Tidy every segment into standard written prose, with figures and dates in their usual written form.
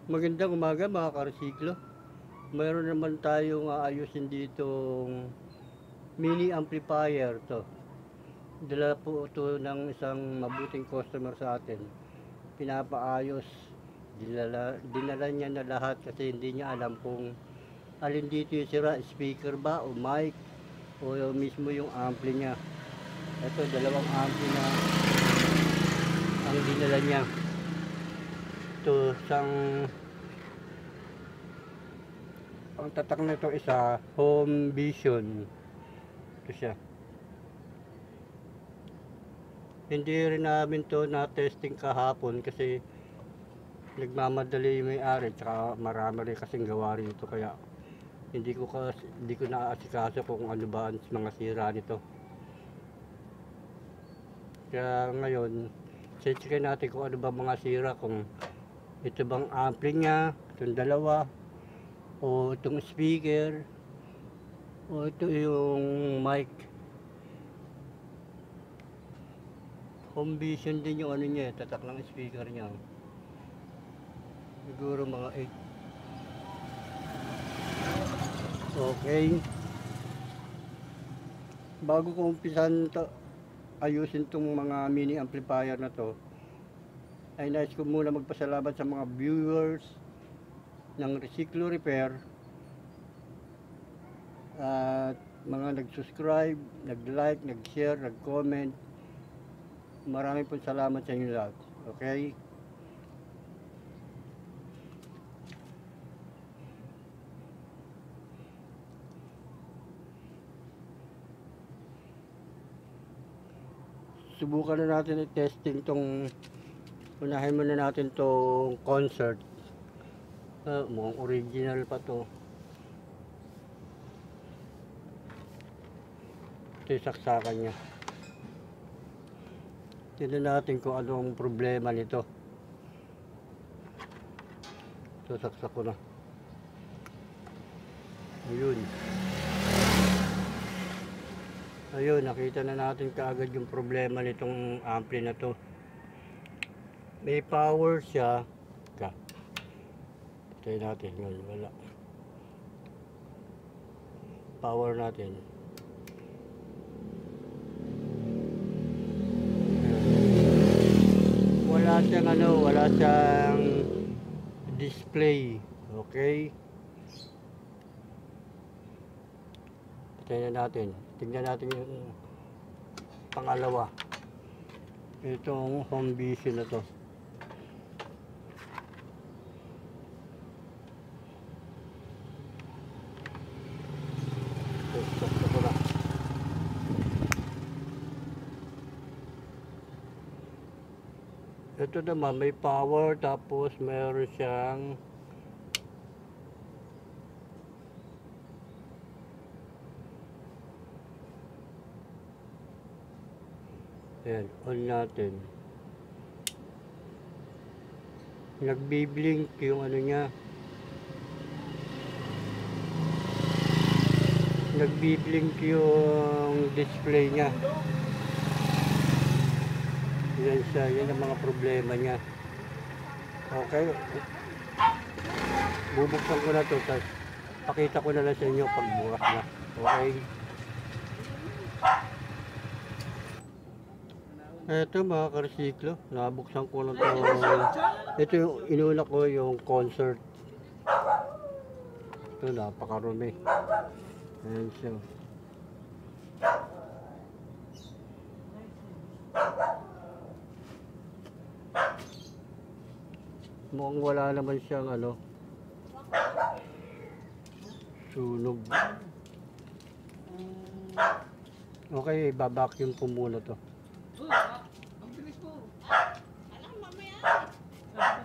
Magandang umaga mga karsiklo. Mayroon naman tayong aayusin ditong mini amplifier to. Dala po ito ng isang mabuting customer sa atin. Pinapaayos. Dinala niya na lahat kasi hindi niya alam kung alin dito yung sira, speaker ba o mic o mismo yung ampli niya. Ito, dalawang ampli na ang dinala niya. Ito, isang ang tatak na ito isa Home Vision. Ito siya. Hindi rin namin to na testing kahapon kasi nagmamadali yung may-ari, tsaka marami rin kasing gawa rito, kaya hindi ko naaasikaso kung ano ba ang mga sira nito. Kaya ngayon, check natin kung ano ba mga sira, kung ito bang ampli niya, itong dalawa, o itong speaker, o ito yung mic. Home Vision din yung ano niya, tatak ng speaker niya. Siguro mga 8. Okay. Bago ko umpisan ayusin tong mga mini amplifier na to, ay nais ko muna magpasalamat sa mga viewers ng Resiklo Repair at mga nag-subscribe, nag-like, nag-share, nag-comment. Maraming po salamat sa inyo lahat. Okay? Subukan na natin i-testing unahin muna natin tong concert. Mukhang original pa to. Ito yung saksakan niya. Tignan natin kung anong problema nito. Ito, saksak ko na. Ayun, nakita na natin kaagad yung problema nitong ampli na to. May power siya. Patay natin ngayon, wala. Power natin. Wala siyang display. Okay? Patay na natin. Tingnan natin yung pangalawa. Itong Home Vision na to. Ito naman may power, tapos meron siyang ayan, on natin. Nagbi-blink yung ano niya. Nagbi-blink yung display niya. Yan siya, yan ang mga problema niya. Okay. Bubuksan ko na to, tapos pakita ko na lang sa inyo pag bukas na. Okay. Ito mga karsiklo, nabuksan ko lang to. Ito yung inuna ko, yung concert. Ito, napakarumi. Ayan siya. Mukhang wala naman siyang ano, sunog. Okay, babacuum ko muna to.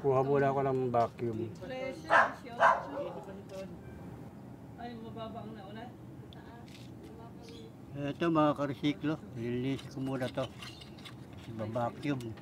Kuha muna ako ng vacuum. Ito mga karsiklo, nilinis ko muna to. Babacuum.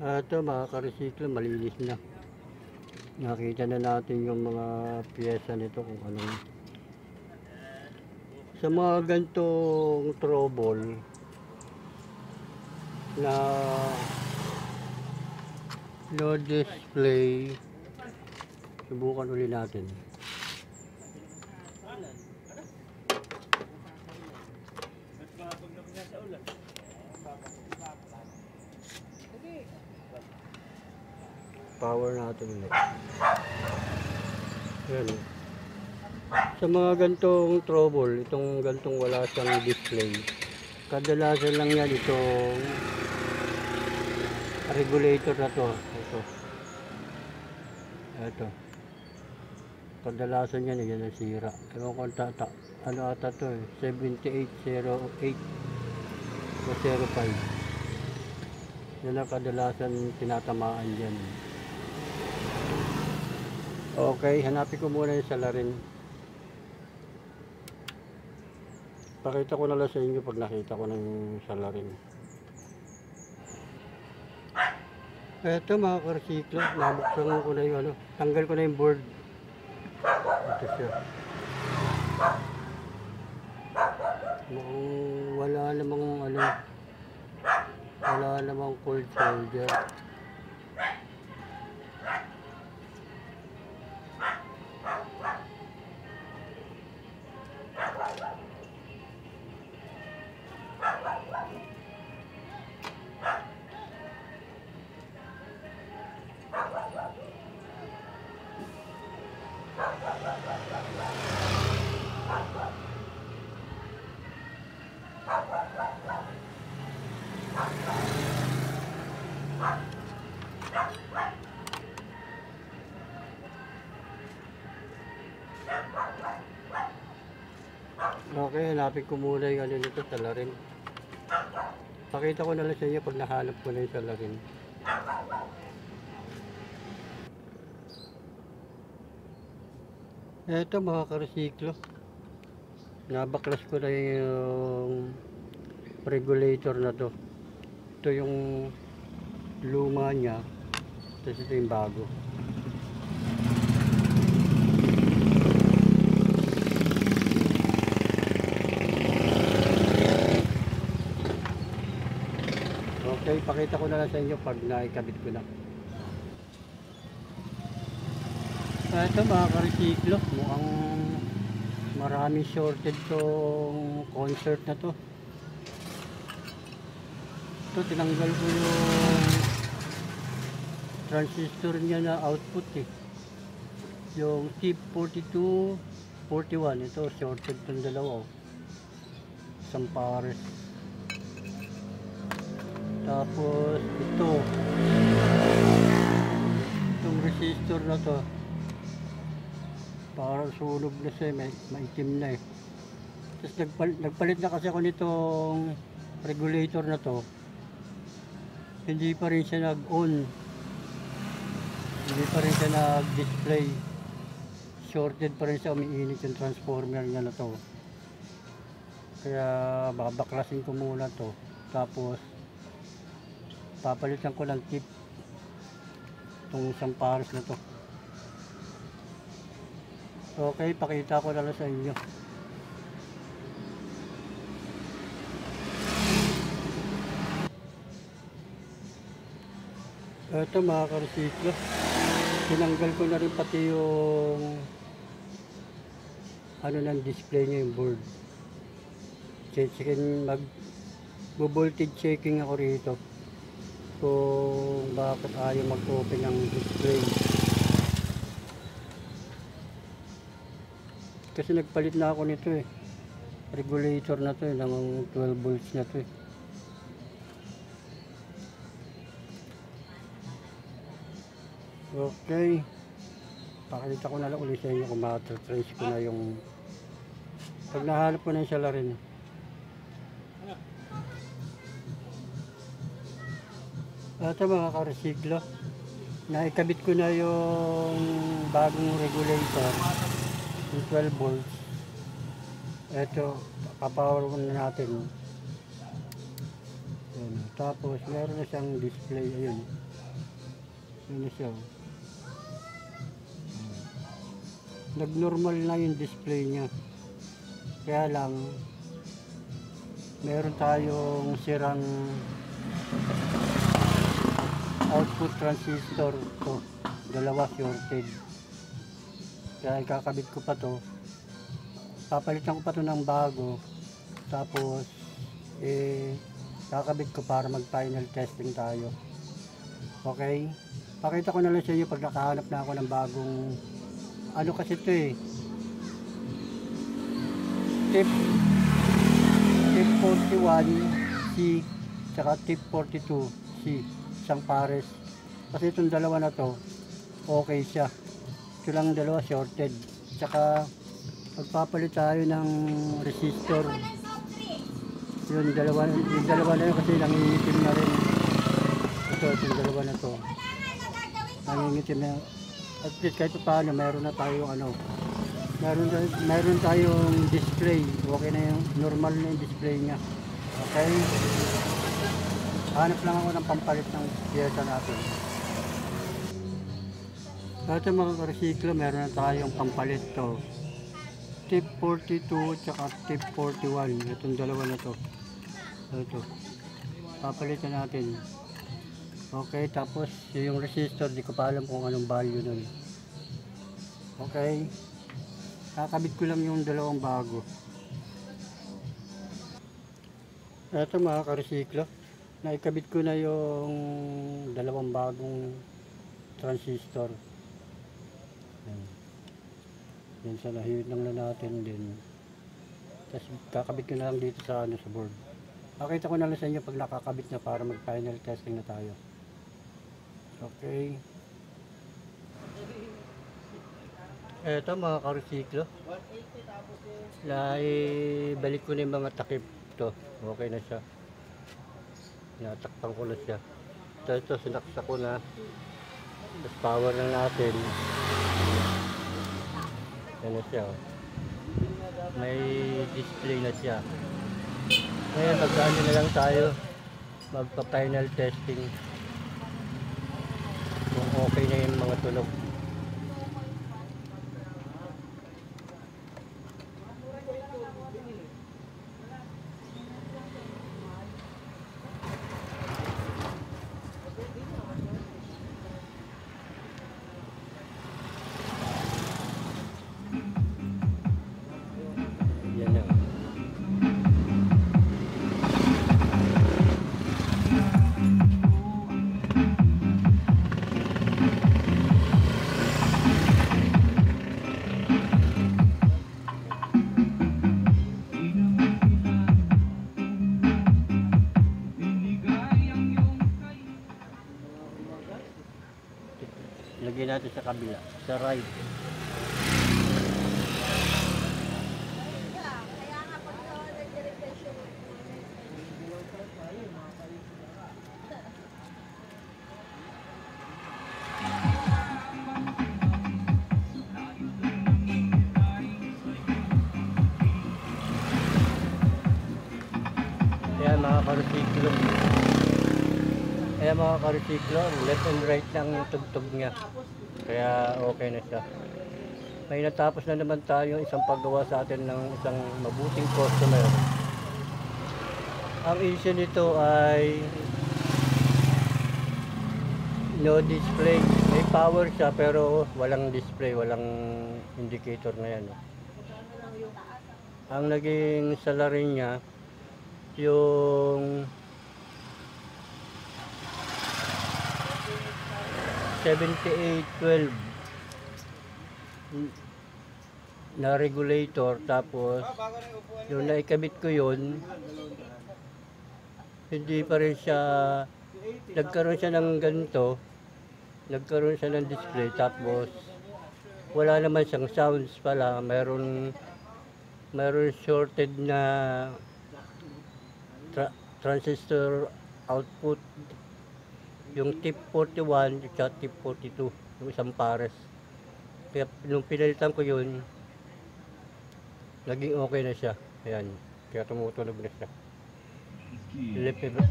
Ito mga ka-recycle, malinis na. Nakita na natin yung mga piyesa nito kung anong. Sa mga gantong trouble na no display, subukan uli natin. Power natin ulit. Yan. Sa mga gantong trouble, itong gantong wala siyang display, kadalasan lang yan itong regulator na to. Ito. Kadalasan yan, yan ang sira. Ewan ko ano ata to eh, 7808 o 05. Yan ang kadalasan tinatamaan dyan. Okay, hanapin ko muna yung salarin. Pakita ko na lang sa inyo pag nakita ko ng salarin. Eto mga ka-recycle, nabuksan ko na yung ano, tanggal ko na yung board. Ito siya. Mukhang wala namang cold solder. Okay, hanapin ko muna yung ano nito, salarin. Pakita ko na lang sa inyo pag nahanap ko na yung salarin. Eto mga ka-recycle, nabaklas ko na yung regulator na to. Ito yung luma niya, tapos ito yung bago. Okay, pakita ko na lang sa inyo pag naikabit ko na. Ito mga ka-recycle, mukhang maraming shorted tong concert na to. Ito, tinanggal ko yung transistor niya na output eh. Yung T4241, ito shorted tong dalawa oh. Isang pares. Tapos ito, itong resistor na to, parang sunog na siya, maitim na eh. Tapos nagpalit na kasi ako nitong regulator na to, hindi pa rin siya nag-on, hindi pa rin siya nag-display, shorted pa rin siya, umiinit yung transformer niya na to. Kaya babaklasin ko muna to, tapos papalitan ko ng tip itong isang pares na to. Okay, pakita ko na lang sa inyo. Ito mga ka-recycle, tinanggal ko na rin pati yung ano ng display niya, yung board. Mag-voltage checking ako rito kung bakit ayaw mag-open ng display. kasi nagpalit na ako nito eh. Regulator na to eh, ng 12 volts na to eh. Okay. Pakita ko na lang ulit sa inyo kung matatrace ko na yung pag nahanap ko na yung salarin. Ito mga ka-resiklo, naikabit ko na yung bagong regulator yung 12 volts. Ito, papower ko na natin. Ayan. Tapos meron na siyang display. Ayun, yun na siya. Nag-normal na yung display niya. Kaya lang meron tayong sirang output transistor to, dalawa shorted. Kaya ikakabit ko pa to, papalitan ko pa to ng bago, tapos kakabit ko para mag final testing tayo. Okay, pakita ko na lang sa inyo pag nakahanap na ako ng bagong ano kasi ito eh, tip 41C tsaka tip 42C, isang pares. Kasi itong dalawa na to okay siya, ito lang dalawa shorted. Tsaka magpapalit tayo ng resistor. Yung dalawa na yun kasi nangingitim na rin. Itong dalawa na to nangingitim na. At least kahit paano meron na tayong ano, meron tayong display. Okay na yung normal na yung display nya. Okay, hanap lang ako ng pampalit ng piyesa natin. Ito mga ka-resiklo, meron na tayong pampalit to, tip 42 tsaka tip 41. Itong dalawa na to, ito papalitan natin. Okay, tapos yung resistor, di ko pa alam kung anong value nun. Okay, kakabit ko lang yung dalawang bago. Ito mga ka-resiklo, naikabit ko na yung dalawang bagong transistor. Yan sa nahiwit lang na natin din. Tapos kakabit ko na lang dito sa ano, sa board. Pakita ko na lang sa inyo pag nakakabit na para mag final testing na tayo. Okay. Eto mga ka-resiklo, naibalik ko na yung mga takip to. Okay na siya, natakpan ko na siya. Ito sinaksak ko na. Tapos power na natin. Yan na siya, may display na siya. Ngayon magkano na lang tayo magpa final testing kung okay na yung mga tunog. Yan na. Lagyan natin sa kabila, sa right. Ayan mga ka-resiklo. Ayan mga ka-resiklo, left and right lang yung tugtog niya. Kaya okay na siya. May natapos na naman tayo isang paggawa sa atin ng isang mabuting customer. Ang issue nito ay no display. May power siya pero walang display, walang indicator na yan. Ang naging salarin niya yung 7812. na regulator, tapos yung naikabit ko yun, hindi pa rin siya, nagkaroon siya ng ganito, nagkaroon siya ng display, tapos wala naman siyang sounds pala, mayroon shorted na transistor output, yung tip 41 at tip 42, yung isang pares. Kaya nung pinalitan ko yun, naging okay na siya. Ayan, kaya tumutunog na siya.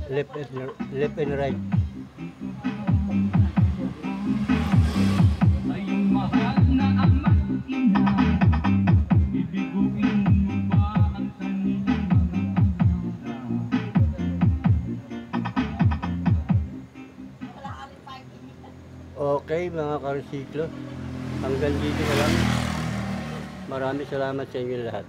Left and right. Ayong mahal na ama't ina, bibiguin mo ba ang kanilang mga Okay mga karsiklo, hanggang dito na lang. Maraming salamat sa inyo lahat.